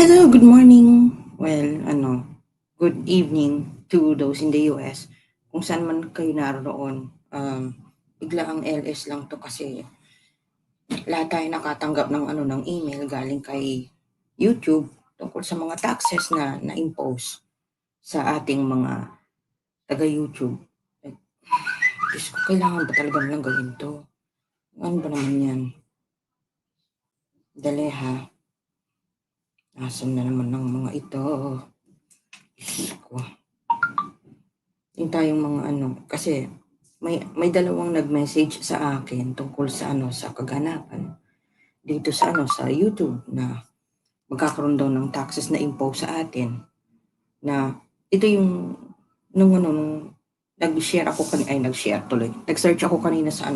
Hello, good morning. Good evening to those in the US. Kung saan man kayo naroon, biglaang LS lang to kasi lahat tayo nakatanggap ng email galing kay YouTube tungkol sa mga taxes na na-impose sa ating mga taga-YouTube. Diyos ko, kailangan ba talaga nilang gawin to? Ano ba naman yan? Dali ha. Nasaan na naman ng mga ito? Diyos ko. Yung tayong mga kasi may dalawang nag-message sa akin tungkol sa sa kaganapan dito sa YouTube na magkakaroon daw ng taxes na impose sa atin na ito yung nung nag-share ako nag-search ako kanina sa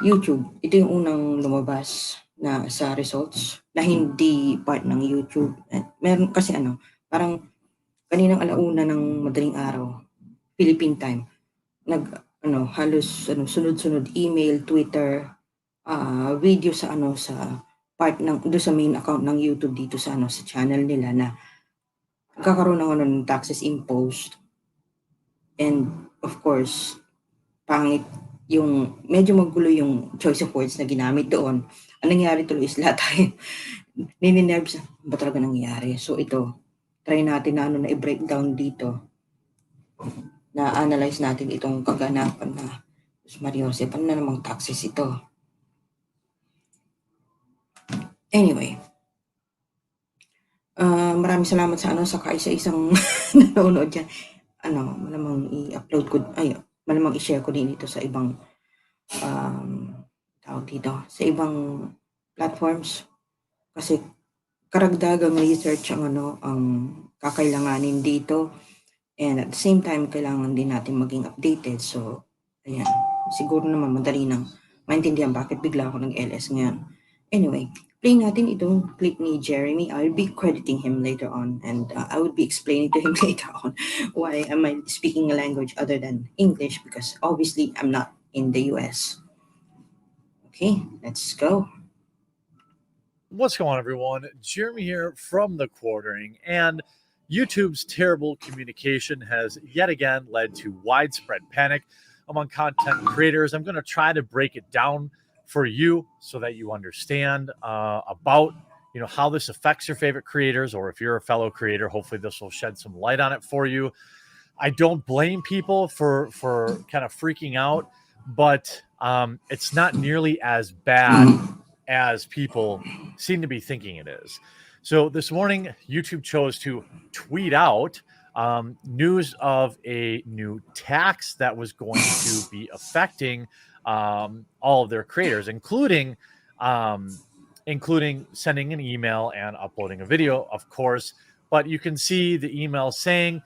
YouTube. Ito yung unang lumabas na sa results na hindi part ng YouTube. Meron kasi parang kaninang alauna ng madaling araw, Philippine time, halos sunod-sunod email, Twitter, video sa part do sa main account ng YouTube dito sa channel nila na nagkakaroon ng taxes imposed. And of course, pangit yung medyo magulo yung choice of words na ginamit doon. Ang nangyari tuloy is lahat tayo nininerves ba talaga nangyari. So ito, try natin na i-breakdown dito. Na-analyze natin itong kaganapan na Maria Jose, paano na namang taxes ito? Anyway, maraming salamat sa kaisa-isang nanonood dyan. Malamang i-upload ko, malamang i-share ko din ito sa ibang tawag dito, sa ibang platforms. Kasi karagdagang research ang kakailanganin dito. And at the same time, kailangan din natin maging updated. So, ayan. Siguro naman madali nang maintindihan bakit bigla ako nag-LS ngayon. Anyway, play natin itong clip ni Jeremy. I'll be crediting him later on. And I will be explaining to him later on why am I speaking a language other than English. Because obviously, I'm not in the US. Okay, let's go. What's going on, everyone? Jeremy here from The Quartering, and YouTube's terrible communication has yet again led to widespread panic among content creators. I'm going to try to break it down for you so that you understand about how this affects your favorite creators, or if you're a fellow creator, hopefully this will shed some light on it for you. I don't blame people for kind of freaking out, but it's not nearly as bad as people seem to be thinking it is. So this morning, YouTube chose to tweet out news of a new tax that was going to be affecting all of their creators, including sending an email and uploading a video, of course. But you can see the email saying,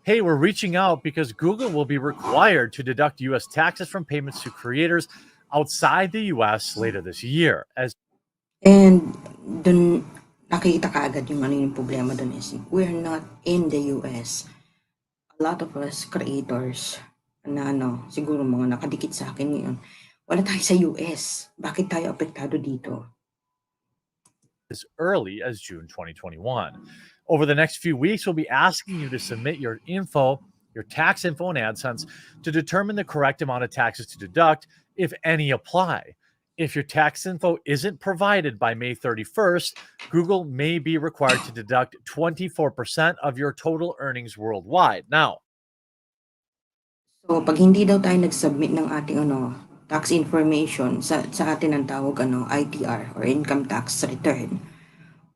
hey, we're reaching out because Google will be required to deduct U.S. taxes from payments to creators outside the U.S. later this year. And dun nakita ka agad yung problema dun is we're not in the US. A lot of us creators na siguro mga nakadikit sa akin ngayon, wala tayo sa US. Bakit tayo apektado dito? As early as June 2021. Over the next few weeks, we'll be asking you to submit your tax info and AdSense to determine the correct amount of taxes to deduct, if any apply. If your tax info isn't provided by May 31st, Google may be required to deduct 24% of your total earnings worldwide. Now, so pag hindi daw tayo nag-submit ng ating tax information sa atin ang tawag ITR or income tax return,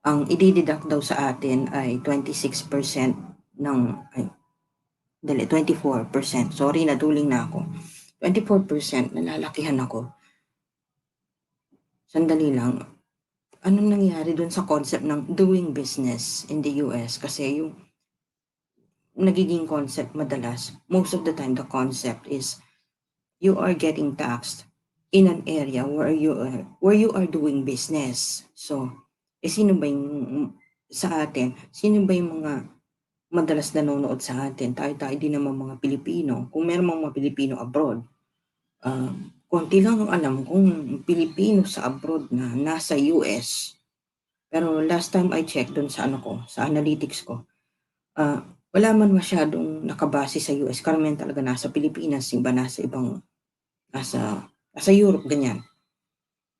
ang i-deduct daw sa atin ay 26% 24%. Sorry, naduling na ako. 24%, nalalakihan ako. Sandali lang. Anong nangyari dun sa concept ng doing business in the US? Kasi yung nagiging concept madalas, most of the time the concept is you are getting taxed in an area where you are doing business. So, sino ba yung sa atin? Sino ba yung mga madalas nanonood sa atin? Tayo din naman mga Pilipino. Kung meron mga Pilipino abroad, konti lang ang alam kung Pilipino sa abroad na nasa US. Pero last time I checked dun sa ano ko, sa analytics ko, wala man masyadong nakabase sa US. Karamihan talaga nasa Pilipinas, iba nasa ibang, nasa Europe, ganyan.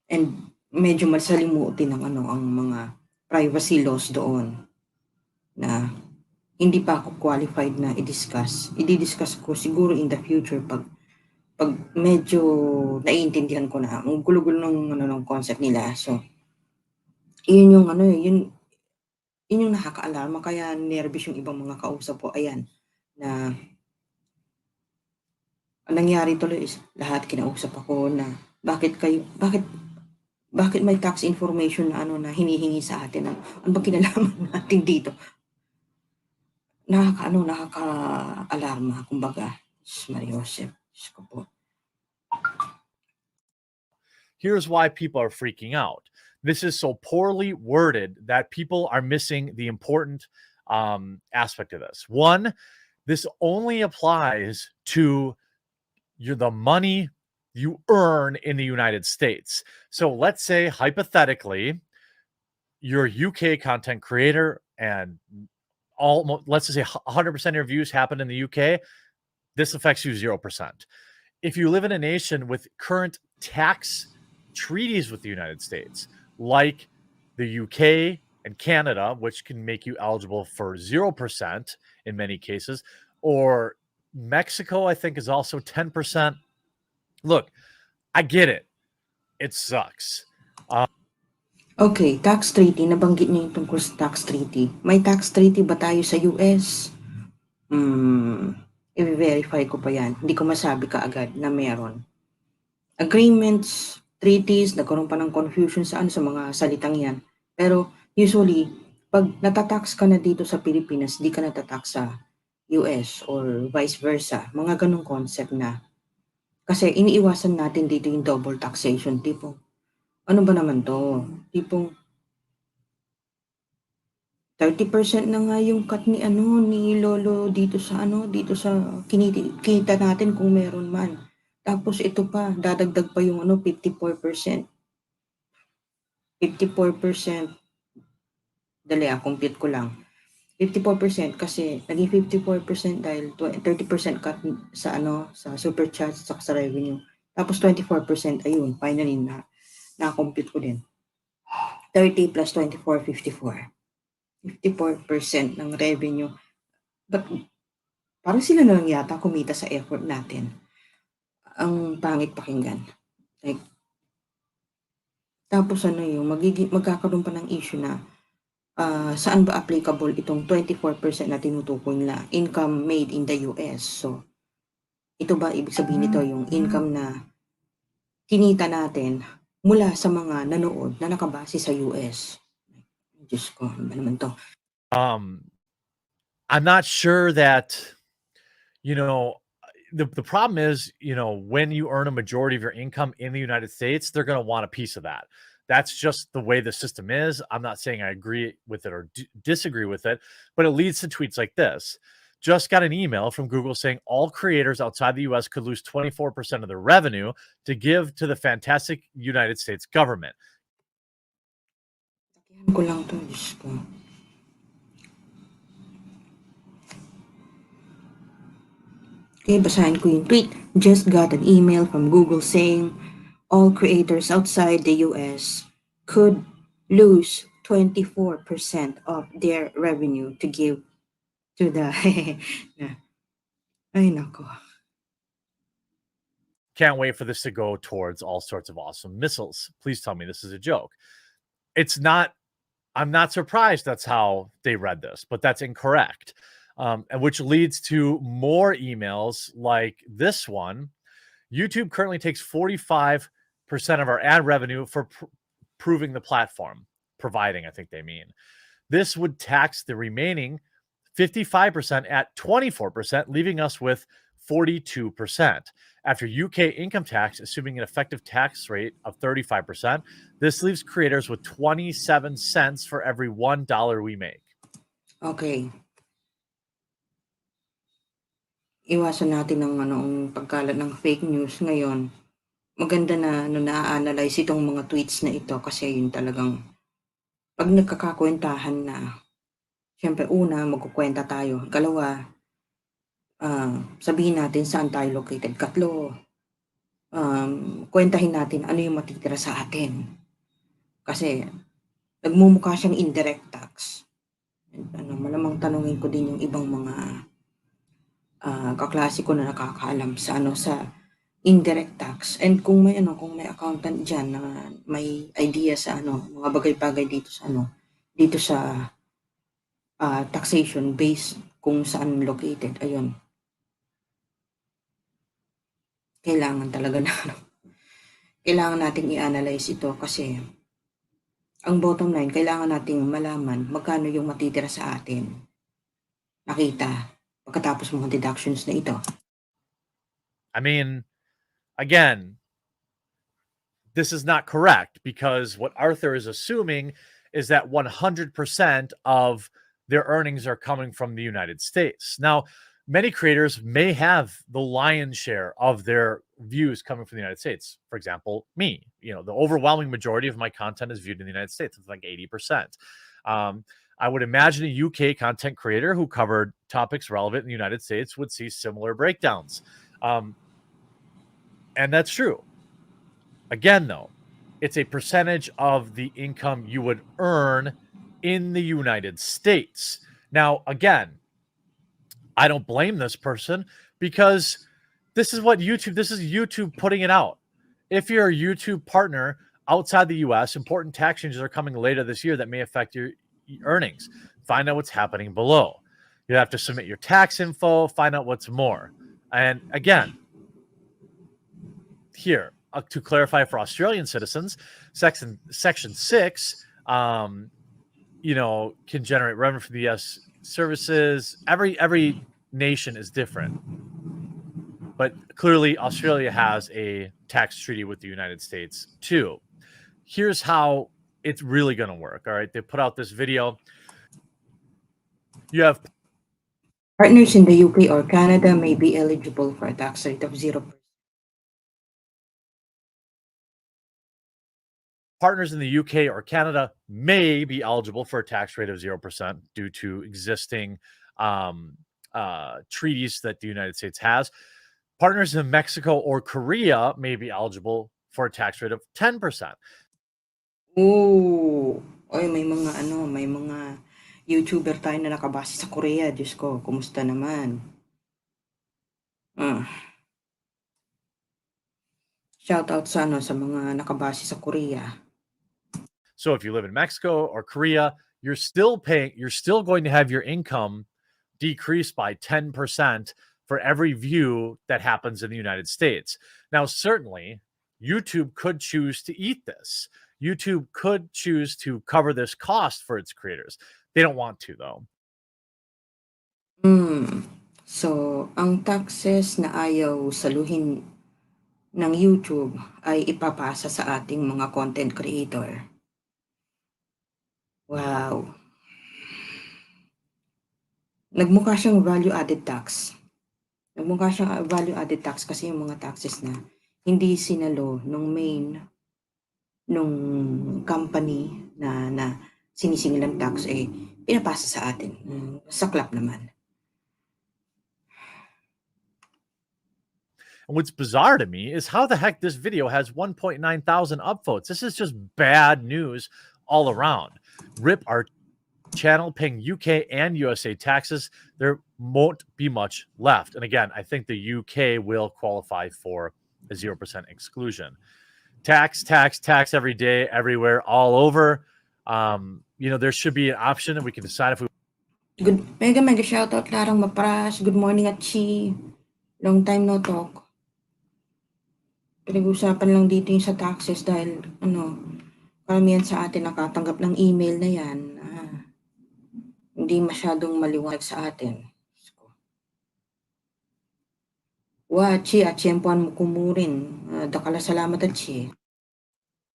And medyo masalimutin ng ano, ang mga privacy laws doon na hindi pa ako qualified na i-discuss. I-discuss ko siguro in the future pag medyo naiintindihan ko na ang gulo-gulo ng ano ng concept nila. So, yun yung ano yun yung nakakaalarma kaya nervous yung ibang mga kausap ko. Ayan, na ang nangyari tuloy is lahat kinausap ako na bakit may tax information na ano na hinihingi sa atin? Ano ba kinalaman natin dito? Nakaka-alarma kumbaga. Maria Joseph, Diyos ko po. Here's why people are freaking out. This is so poorly worded that people are missing the important aspect of this. One, this only applies to the money you earn in the United States. So let's say hypothetically, you're a UK content creator and let's just say 100% of your views happen in the UK. This affects you 0%. If you live in a nation with current tax treaties with the United States, like the UK and Canada, which can make you eligible for 0% in many cases, or Mexico, I think, is also 10%. Look, I get it. It sucks. Okay, tax treaty. Nabanggit niyo yung tungkol sa tax treaty. May tax treaty ba tayo sa US? I-verify ko pa yan. Hindi ko masabi kaagad na meron. Agreements, treaties, nagkaroon pa ng confusion sa mga salitang yan. Pero usually, pag natatax ka na dito sa Pilipinas, di ka natatax sa US or vice versa. Mga ganong concept na. Kasi iniiwasan natin dito yung double taxation. Tipong, ano ba naman to? Tipong, 30% na nga yung cut ni Lolo dito sa kita natin kung meron man. Tapos ito pa, dadagdag pa yung 54%. 54%. Dali compute ko lang. 54% kasi naging 54% dahil 30% cut sa super chat sa revenue. Tapos 24% ayun, finally na-compute ko din. 30 plus 24, 54. 54% ng revenue. But parang sila na lang yata kumita sa effort natin. Ang pangit pakinggan. Like, tapos magkakaroon pa ng issue na saan ba applicable itong 24% na tinutukoy nila, income made in the US. So, ito ba ibig sabihin nito yung income na kinita natin mula sa mga nanood na nakabase sa US? Diyos ko, ano ba naman to? I'm not sure that, the problem is, when you earn a majority of your income in the United States, they're going to want a piece of that. That's just the way the system is. I'm not saying I agree with it or disagree with it, but it leads to tweets like this. Just got an email from Google saying all creators outside the US could lose 24% of their revenue to give to the fantastic United States government. Takihan ko lang to, Diyos ko. Okay, basahin ko yung tweet. Just got an email from Google saying all creators outside the US could lose 24% of their revenue to give to the ay nako. Can't wait for this to go towards all sorts of awesome missiles. Please tell me this is a joke. It's not. I'm not surprised that's how they read this, but that's incorrect. And which leads to more emails like this one. YouTube currently takes 45% of our ad revenue for proving the platform, providing, I think they mean. This would tax the remaining 55% at 24%, leaving us with 42%. After UK income tax, assuming an effective tax rate of 35%, this leaves creators with 27 cents for every $1 we make. Okay. Iwasan natin ang pagkalat ng fake news ngayon. Maganda na na-analyze itong mga tweets na ito kasi yun talagang 'pag nagkakakuwentahan na, siyempre una magkukuwenta tayo, ikalawa, sabihin natin saan tayo located, ikatlo, kuwentahin natin ano yung matitira sa atin. Kasi nagmumukha siyang indirect tax. Malamang tanungin ko din yung ibang mga, kaklase ko na nakakaalam sa indirect tax. And kung may accountant diyan na may idea sa mga bagay-bagay dito sa taxation based kung saan located, ayun. Kailangan talaga na kailangan nating i-analyze ito kasi ang bottom line, kailangan nating malaman magkano yung matitira sa atin. Nakita pagkatapos mga deductions na ito. I mean, again, this is not correct because what Arthur is assuming is that 100% of their earnings are coming from the United States. Now, many creators may have the lion's share of their views coming from the United States. For example, me, the overwhelming majority of my content is viewed in the United States. It's like 80%. I would imagine a UK content creator who covered topics relevant in the United States would see similar breakdowns. And that's true. Again, though, it's a percentage of the income you would earn in the United States. Now, again, I don't blame this person because this is YouTube putting it out. If you're a YouTube partner outside the US, important tax changes are coming later this year that may affect your earnings. Find out what's happening below. You have to submit your tax info, find out what's more. And again, here, to clarify for Australian citizens, Section 6, can generate revenue from the U.S. services. Every nation is different, but clearly Australia has a tax treaty with the United States too. Here's how it's really going to work. All right, they put out this video. You have Partners in the UK or Canada may be eligible for a tax rate of 0%. Partners in the UK or Canada may be eligible for a tax rate of 0% due to existing treaties that the United States has. Partners in Mexico or Korea may be eligible for a tax rate of 10%. Oh, oy, may mga YouTuber tayo na nakabase sa Korea. Diyos ko, kumusta naman? Shout out sa mga nakabase sa Korea. So if you live in Mexico or Korea, you're still going to have your income decrease by 10% for every view that happens in the United States. Now, certainly, YouTube could choose to eat this. YouTube could choose to cover this cost for its creators. They don't want to, though. So, ang taxes na ayaw saluhin ng YouTube ay ipapasa sa ating mga content creator. Wow. Nagmukha siyang value-added tax. Nagmukha siyang value-added tax kasi yung mga taxes na hindi sinalo nung company na sinisingilan tax pinapasa sa atin. Saklap naman. And what's bizarre to me is how the heck this video has 1.9 thousand upvotes. This is just bad news all around. Rip our channel paying UK and USA taxes. There won't be much left. And again, I think the UK will qualify for a 0% exclusion. Tax every day, everywhere, all over. There should be an option and we can decide if we Mega shoutout Larang Mapras. Good morning at Chi. Long time no talk. Pinag-usapan lang dito yung sa taxes dahil karamihan sa atin nakatanggap ng email na yan. Hindi masyadong maliwanag sa atin. Chi at tiyempoan mo kumurin. Dakala salamat at Chi.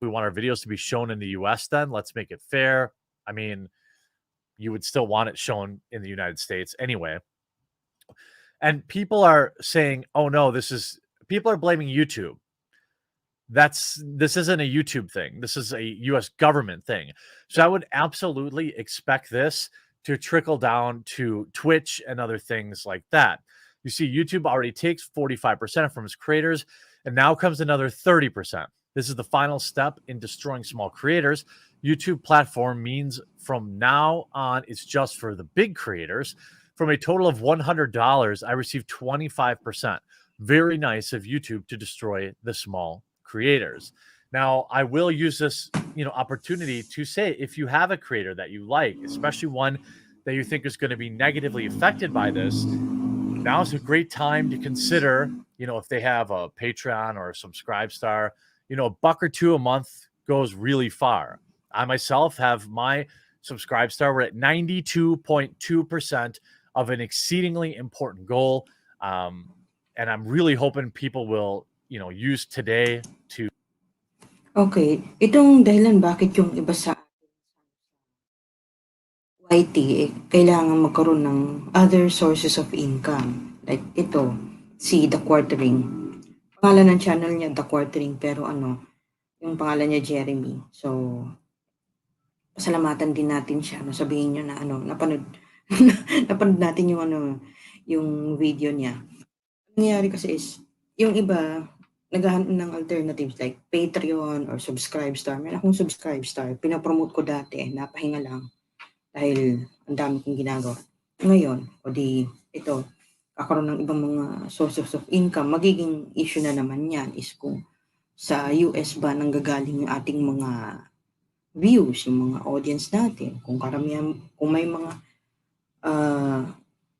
we want our videos to be shown in the US, then let's make it fair. I mean, you would still want it shown in the United States anyway. And people are saying, oh no, people are blaming YouTube. this isn't a YouTube thing. This is a US government thing. So I would absolutely expect this to trickle down to Twitch and other things like that. You see, YouTube already takes 45% from its creators, and now comes another 30%. This is the final step in destroying small creators. YouTube platform means from now on, it's just for the big creators. From a total of $100, I received 25%. Very nice of YouTube to destroy the small creators. Now, I will use this, opportunity to say, if you have a creator that you like, especially one that you think is going to be negatively affected by this, now is a great time to consider, if they have a Patreon or a Subscribe Star, a buck or two a month goes really far. I myself have my Subscribe Star. We're at 92.2% of an exceedingly important goal. And I'm really hoping people will, use today to. Okay, itong dahilan bakit yung iba sa YT, kailangan magkaroon ng other sources of income. Like ito, si The Quartering. Pangalan ng channel niya, The Quartering, pero yung pangalan niya Jeremy. So, pasalamatan din natin siya. Sabihin niyo na napanood, napanood natin yung video niya. Ang nangyari kasi is, yung iba, naghahanap ng alternatives like Patreon or Subscribe Star. Meron akong Subscribe Star. Pinapromote ko dati, napahinga lang. Dahil ang dami kong ginagawa. Ngayon, ito, kakaroon ng ibang mga sources of income. Magiging issue na naman yan is kung sa US ba nanggagaling yung ating mga views, yung mga audience natin. Kung karamihan, kung may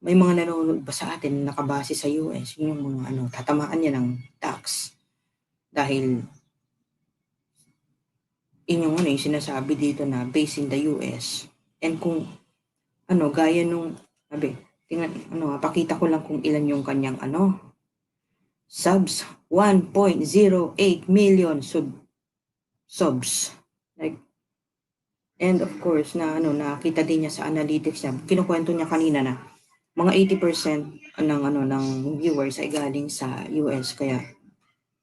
mga nanonood ba sa atin nakabase sa US, yun yung mga tatamaan niya ng tax. Dahil yun yung yung sinasabi dito na based in the US. And kung gaya nung tingnan, pakita ko lang kung ilan yung kanyang subs, 1.08 million subs. Like, and of course na nakita din niya sa analytics niya, kinukwento niya kanina na mga 80% ng viewers ay galing sa US, kaya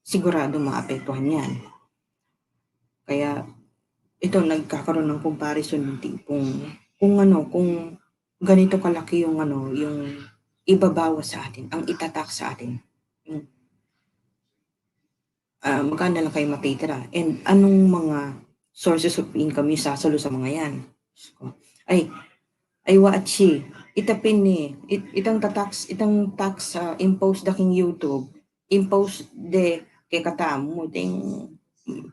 sigurado maapektuhan yan. Kaya ito, nagkakaroon ng comparison ng tipong kung ganito kalaki yung ibabawas sa atin, ang itatak sa atin. Magkano lang kayo matitira? And anong mga sources of income yung sasalo sa mga yan? Ay wachi, itapin ni, itang tax impose daking YouTube, impose de kay katamu, ding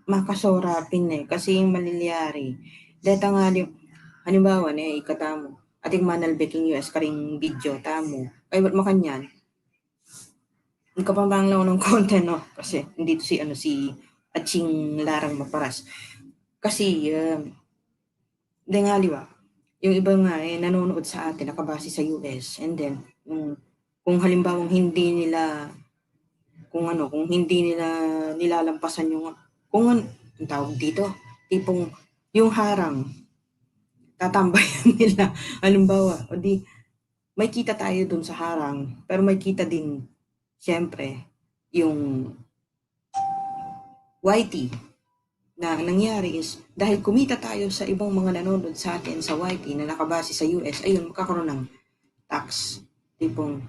makasora kasi yung maliliari. Deta nga halimbawa ikatamo, ating manalbeking US karing video tamo. Ay ba't makanyan? Kapambang lang ng content, no? Kasi dito si Aching Larang Maparas. Kasi ba? Yung iba nga nanonood sa atin nakabase sa US, and then kung halimbawa hindi nila nilalampasan yung ang tawag dito, tipong yung harang, tatambayan nila. Halimbawa, may kita tayo dun sa harang, pero may kita din, siyempre, yung YT na nangyari is, dahil kumita tayo sa ibang mga nanonood sa atin sa YT na nakabase sa US, ayun, magkakaroon ng tax. Tipong,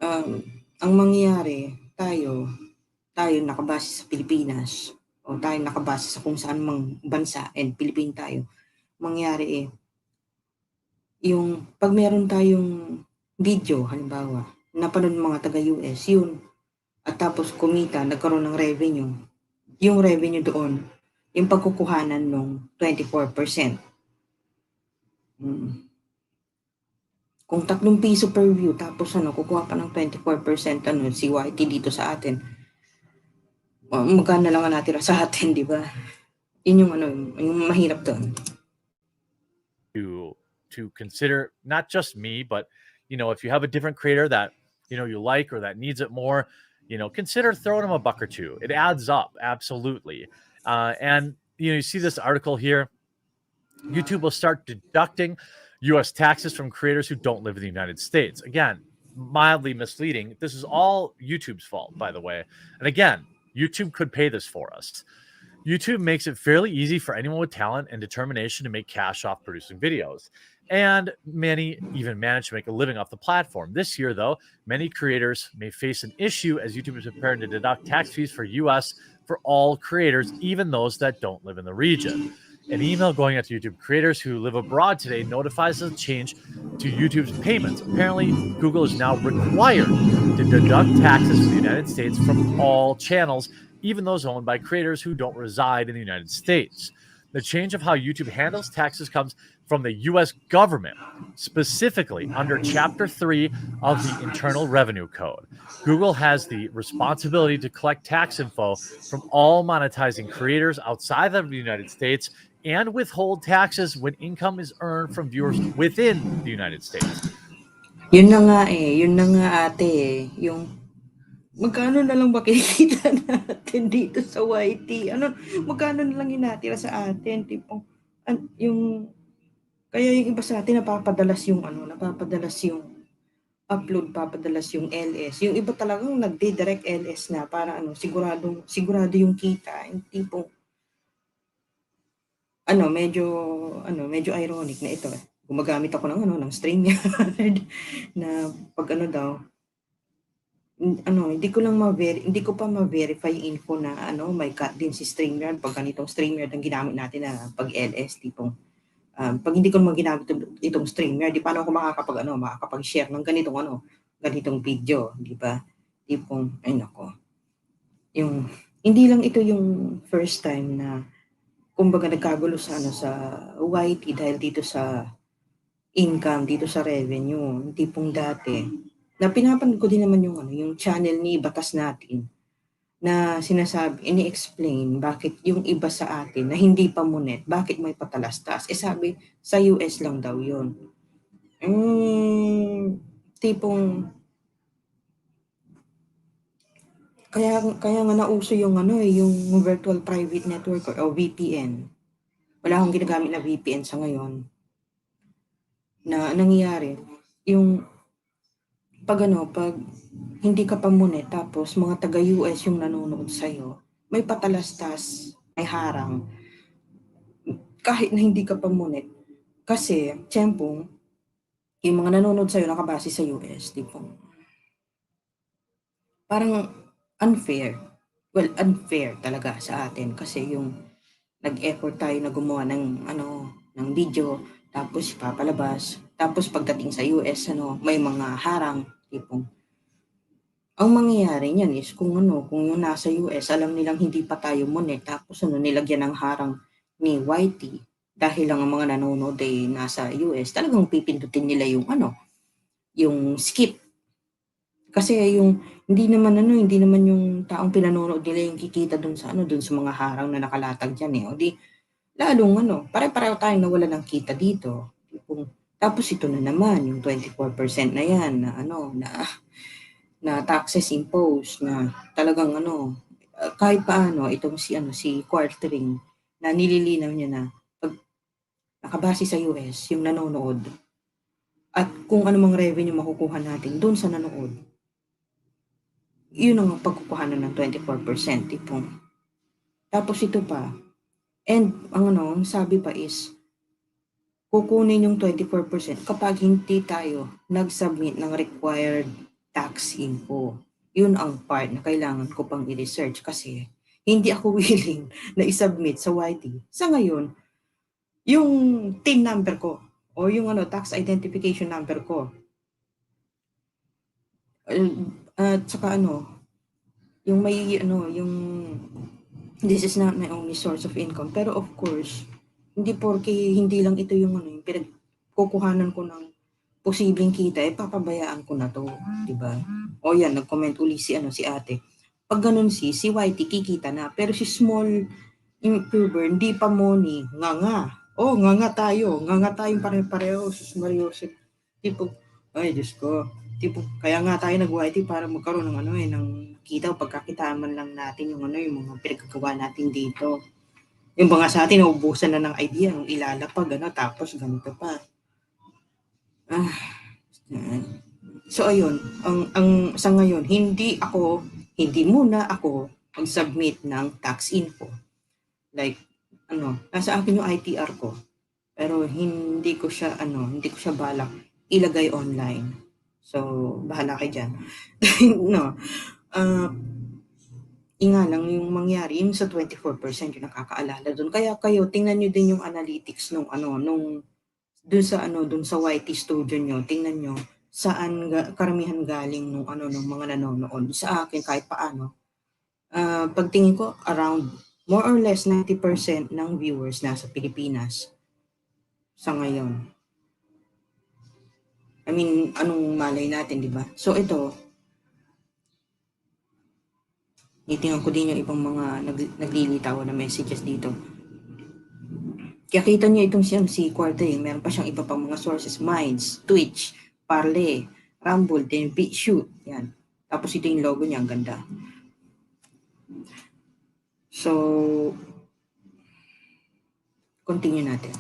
ang mangyayari, tayo nakabase sa Pilipinas o tayo nakabase sa kung saan mang bansa and Pilipino tayo, mangyari yung pag meron tayong video, halimbawa, napanood mga taga-US, yun, at tapos kumita, nagkaroon ng revenue, yung revenue doon, yung pagkukuhanan ng 24%. Kung 3 piso per view, tapos kukuha pa ng 24% si YT dito sa atin, magkano lang ang natira sa atin, di ba? Yun yung mahirap doon. To consider, not just me, but if you have a different creator that you like or that needs it more, consider throwing them a buck or two. It adds up, absolutely. And you see this article here. YouTube will start deducting U.S. taxes from creators who don't live in the United States. Again, mildly misleading. This is all YouTube's fault, by the way. And again, YouTube could pay this for us. YouTube makes it fairly easy for anyone with talent and determination to make cash off producing videos. And many even manage to make a living off the platform. This year, though, many creators may face an issue as YouTube is preparing to deduct tax fees for US for all creators, even those that don't live in the region. An email going out to YouTube creators who live abroad today notifies a change to YouTube's payments. Apparently, Google is now required to deduct taxes to the United States from all channels, even those owned by creators who don't reside in the United States. The change of how YouTube handles taxes comes from the US government, specifically under Chapter 3 of the Internal Revenue Code. Google has the responsibility to collect tax info from all monetizing creators outside of the United States and withhold taxes when income is earned from viewers within the United States. Yun na nga yun na nga ate yung magkano na lang ba kinikita natin dito sa YT? Ano, magkano na lang yung natira sa atin? Tipong, yung, kaya yung iba sa atin napapadalas yung upload, papadalas yung LS. Yung iba talagang nagde-direct LS na para sigurado yung kita. Yung tipong, medyo ironic na ito. Gumagamit ako ng StreamYard na pag daw, hindi ko pa ma-verify yung info na may cut din si StreamYard pag ganitong StreamYard ang ginamit natin na pag LS tipong pag hindi ko naman ginamit itong StreamYard, di paano ako makakapag-share ng ganitong video, di ba? Tipong ay nako. Yung hindi lang ito yung first time na kumbaga nagkagulo sa YT dahil dito sa income, dito sa revenue. Tipong dati na pinapanood ko din naman yung channel ni Batas Natin na sinasabi, ini-explain bakit yung iba sa atin na hindi pa munet, bakit may patalastas. Sabi, sa US lang daw yun. Tipong, kaya nga nauso yung yung virtual private network o VPN. Wala akong ginagamit na VPN sa ngayon. Na nangyayari, yung pag hindi ka pa munet, tapos mga taga-US yung nanonood sa'yo, may patalastas, may harang, kahit na hindi ka pa munet. Kasi, tiyempong, yung mga nanonood sa'yo nakabase sa US, di po. Parang unfair. Well, unfair talaga sa atin kasi yung nag-effort tayo na gumawa ng video, tapos papalabas, tapos pagdating sa US, may mga harang, tipong, ang mangyayari niyan is kung yung nasa US, alam nilang hindi pa tayo munet, tapos nilagyan ng harang ni YT, dahil lang ang mga nanonood ay nasa US, talagang pipindutin nila yung skip. Kasi hindi naman yung taong pinanonood nila yung kikita dun sa mga harang na nakalatag diyan O di, lalong pare-pareho tayong nawala ng kita dito. Tapos ito na naman, yung 24% na yan, na taxes imposed na talagang kahit paano itong si Quartering na nililinaw niya na pag nakabase sa US yung nanonood at kung anumang revenue makukuha natin doon sa nanood, yun ang pagkukuhanan ng 24% tipong. Tapos ito pa, and ang sabi pa is kukunin yung 24% kapag hindi tayo nag-submit ng required tax info. Yun ang part na kailangan ko pang i-research kasi hindi ako willing na i-submit sa YT. Sa ngayon, yung TIN number ko o yung tax identification number ko at saka yung may yung this is not my only source of income. Pero of course, hindi porke hindi lang ito yung yung pinagkukuhanan ko ng posibleng kita, papabayaan ko na to, di ba? O yan, nag-comment uli si ate. Pag ganun si YT kikita na, pero si small YouTuber, hindi pa money, nga tayo, tayong pare-pareho, sus Mariosep. Tipo, ay Diyos ko, kaya nga tayo nag-YT para magkaroon ng ng kita o pagkakitaan man lang natin yung yung mga pinagkagawa natin dito. Yung mga sa atin, naubusan na ng idea, yung ilalapag, tapos ganito pa. So ayun, ang sa ngayon, hindi muna ako mag-submit ng tax info. Like, nasa akin yung ITR ko. Pero hindi ko siya balak ilagay online. So, bahala kayo dyan. No. Nga lang yung mangyari, yung sa 24% yung nakakaalala doon. Kaya kayo, tingnan nyo din yung analytics nung dun sa YT studio nyo, tingnan nyo saan karamihan galing nung mga nanonood. Sa akin, kahit paano, pagtingin ko, around more or less 90% ng viewers nasa Pilipinas sa ngayon. I mean, anong malay natin, di ba? So ito, titingnan ko din yung ibang mga naglilitaw na messages dito. Kaya kita niyo itong si Quartering, meron pa siyang iba pang mga sources, Minds, Twitch, Parler, Rumble, TNP, Shoot, yan. Tapos ito yung logo niya, ang ganda. So, continue natin.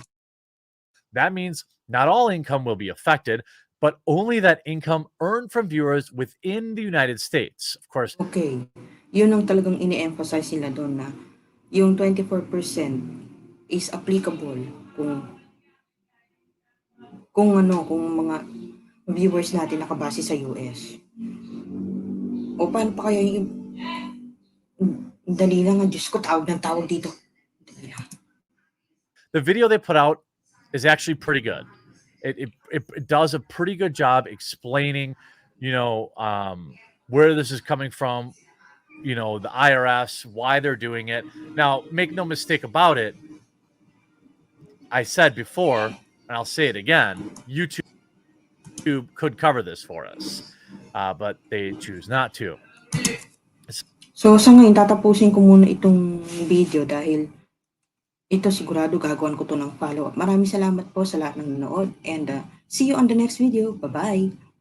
That means not all income will be affected, but only that income earned from viewers within the United States. Of course, okay. Yun ang talagang ini-emphasize nila doon na yung 24% is applicable kung mga viewers natin nakabase sa US. O paano pa kaya yung dali lang, Diyos ko, tawag dito. the video they put out is actually pretty good. It does a pretty good job explaining, where this is coming from, the IRS, why they're doing it. Now, make no mistake about it. I said before, and I'll say it again, YouTube could cover this for us, but they choose not to. So, sa ngayon, tatapusin ko muna itong video dahil ito sigurado gagawin ko to ng follow-up. Maraming salamat po sa lahat ng nanood and see you on the next video. Bye-bye!